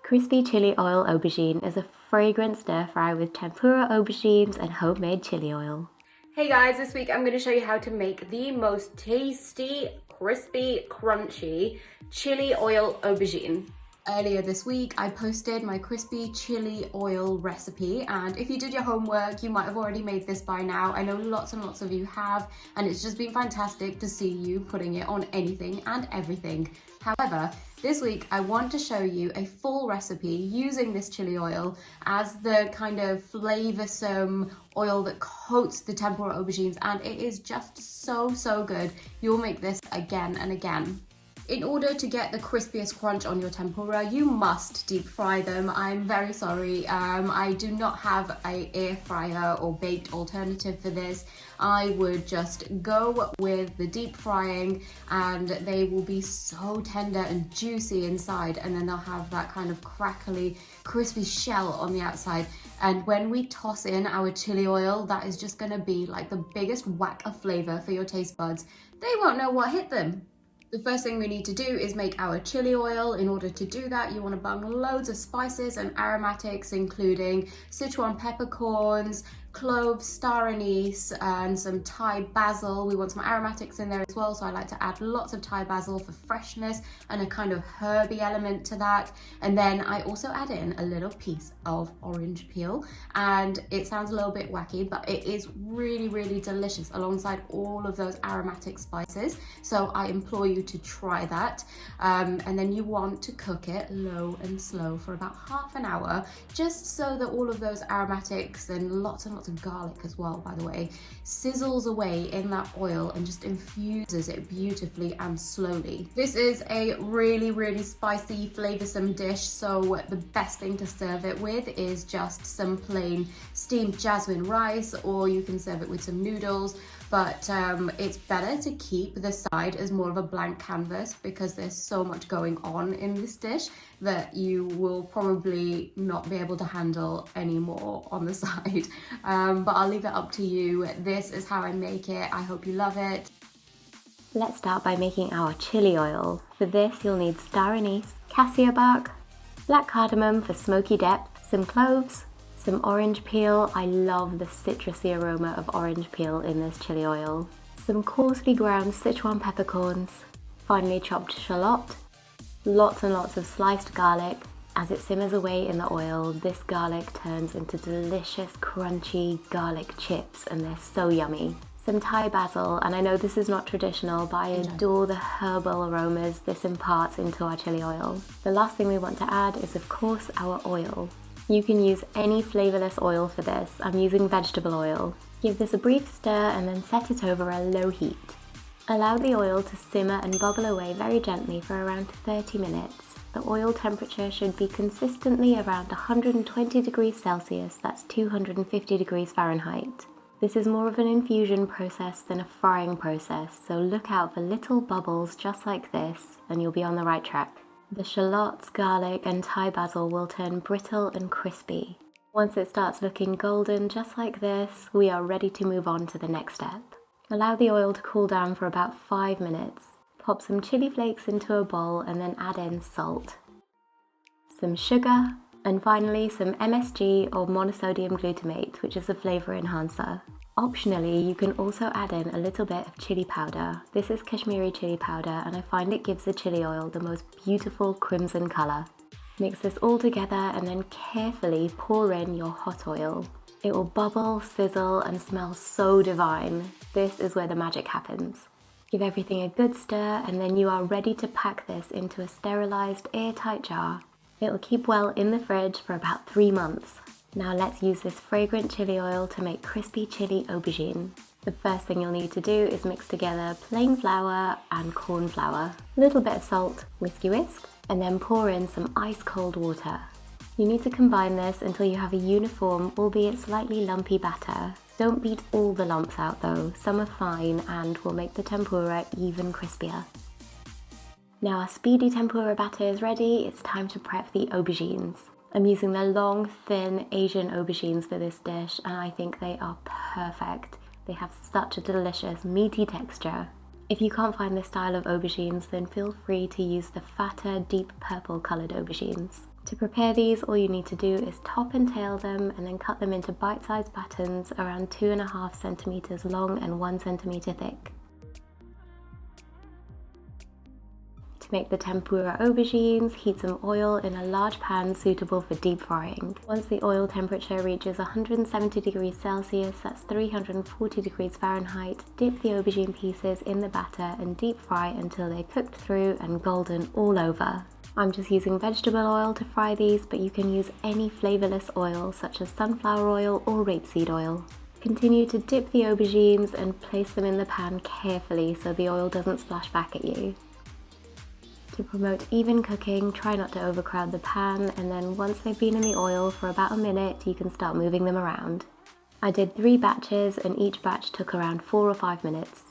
Crispy chili oil aubergine is a fragrant stir fry with tempura aubergines and homemade chili oil. Hey guys, this week I'm going to show you how to make the most tasty, crispy, crunchy chili oil aubergine. Earlier this week, I posted my crispy chili oil recipe, and if you did your homework, you might have already made this by now. I know lots and lots of you have, and it's just been fantastic to see you putting it on anything and everything. However, this week I want to show you a full recipe using this chili oil as the kind of flavoursome oil that coats the tempura aubergines, and it is just so good. You'll make this again and again. In order to get the crispiest crunch on your tempura, you must deep fry them. I'm very sorry, I do not have an air fryer or baked alternative for this. I would just go with the deep frying, and they will be so tender and juicy inside, and then they'll have that kind of crackly, crispy shell on the outside. And when we toss in our chili oil, that is just gonna be like the biggest whack of flavour for your taste buds. They won't know what hit them. The first thing we need to do is make our chili oil. In order to do that, you want to bung loads of spices and aromatics, including Sichuan peppercorns, cloves, star anise, and some Thai basil. We want some aromatics in there as well, so I like to add lots of Thai basil for freshness and a kind of herby element to that. And then I also add in a little piece of orange peel, and it sounds a little bit wacky, but it is really delicious alongside all of those aromatic spices. So I implore you to try that. And then you want to cook it low and slow for about half an hour, just so that all of those aromatics and lots of garlic as well, by the way, sizzles away in that oil and just infuses it beautifully and slowly. This is a really spicy, flavoursome dish, so the best thing to serve it with is just some plain steamed jasmine rice, or you can serve it with some noodles. But it's better to keep the side as more of a blank canvas, because there's so much going on in this dish that you will probably not be able to handle anymore on the side. But I'll leave it up to you. This is how I make it. I hope you love it. Let's start by making our chili oil. For this, you'll need star anise, cassia bark, black cardamom for smoky depth, some cloves, some orange peel. I love the citrusy aroma of orange peel in this chili oil. Some coarsely ground Sichuan peppercorns, finely chopped shallot, lots and lots of sliced garlic. As it simmers away in the oil, this garlic turns into delicious crunchy garlic chips, and they're so yummy. Some Thai basil, and I know this is not traditional, but I adore the herbal aromas this imparts into our chili oil. The last thing we want to add is, of course, our oil. You can use any flavourless oil for this. I'm using vegetable oil. Give this a brief stir and then set it over a low heat. Allow the oil to simmer and bubble away very gently for around 30 minutes. The oil temperature should be consistently around 120 degrees Celsius, that's 250 degrees Fahrenheit. This is more of an infusion process than a frying process, so look out for little bubbles just like this and you'll be on the right track. The shallots, garlic and Thai basil will turn brittle and crispy. Once it starts looking golden just like this, we are ready to move on to the next step. Allow the oil to cool down for about 5 minutes. Pop some chili flakes into a bowl and then add in salt, some sugar, and finally some MSG or monosodium glutamate, which is a flavour enhancer. Optionally, you can also add in a little bit of chili powder. This is Kashmiri chili powder, and I find it gives the chili oil the most beautiful crimson colour. Mix this all together and then carefully pour in your hot oil. It will bubble, sizzle and smell so divine. This is where the magic happens. Give everything a good stir, and then you are ready to pack this into a sterilised airtight jar. It will keep well in the fridge for about 3 months. Now let's use this fragrant chili oil to make crispy chili aubergine. The first thing you'll need to do is mix together plain flour and corn flour, a little bit of salt, whisk, and then pour in some ice cold water. You need to combine this until you have a uniform, albeit slightly lumpy batter. Don't beat all the lumps out though, some are fine and will make the tempura even crispier. Now our speedy tempura batter is ready, it's time to prep the aubergines. I'm using the long, thin Asian aubergines for this dish, and I think they are perfect. They have such a delicious, meaty texture. If you can't find this style of aubergines, then feel free to use the fatter, deep purple coloured aubergines. To prepare these, all you need to do is top and tail them and then cut them into bite-sized batons around 2.5 centimeters long and 1 centimeter thick. To make the tempura aubergines, heat some oil in a large pan suitable for deep frying. Once the oil temperature reaches 170 degrees Celsius, that's 340 degrees Fahrenheit, dip the aubergine pieces in the batter and deep fry until they're cooked through and golden all over. I'm just using vegetable oil to fry these, but you can use any flavourless oil such as sunflower oil or rapeseed oil. Continue to dip the aubergines and place them in the pan carefully so the oil doesn't splash back at you. To promote even cooking, try not to overcrowd the pan, and then once they've been in the oil for about a minute, you can start moving them around. I did 3 batches and each batch took around 4 or 5 minutes.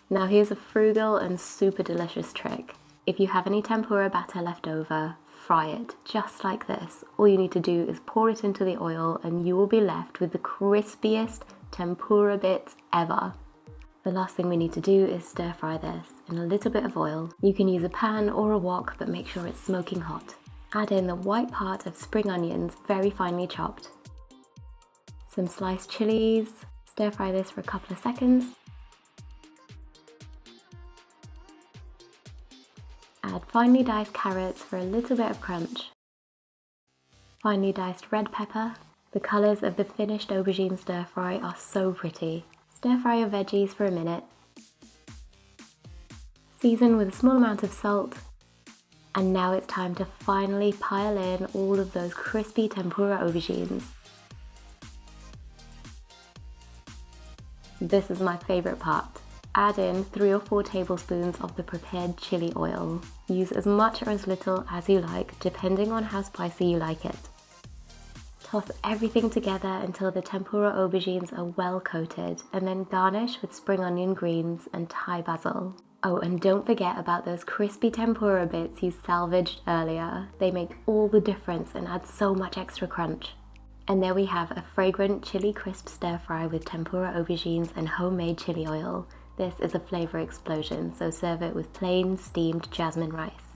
Now here's a frugal and super delicious trick. If you have any tempura batter left over, fry it just like this. All you need to do is pour it into the oil and you will be left with the crispiest tempura bits ever. The last thing we need to do is stir fry this in a little bit of oil. You can use a pan or a wok, but make sure it's smoking hot. Add in the white part of spring onions, very finely chopped. Some sliced chilies. Stir fry this for a couple of seconds. Add finely diced carrots for a little bit of crunch. Finely diced red pepper. The colours of the finished aubergine stir fry are so pretty. Stir fry your veggies for a minute. Season with a small amount of salt. And now it's time to finally pile in all of those crispy tempura aubergines. This is my favourite part. Add in 3 or 4 tablespoons of the prepared chili oil. Use as much or as little as you like, depending on how spicy you like it. Toss everything together until the tempura aubergines are well coated, and then garnish with spring onion greens and Thai basil. Oh, and don't forget about those crispy tempura bits you salvaged earlier. They make all the difference and add so much extra crunch. And there we have a fragrant chili crisp stir fry with tempura aubergines and homemade chili oil. This is a flavour explosion, so serve it with plain steamed jasmine rice.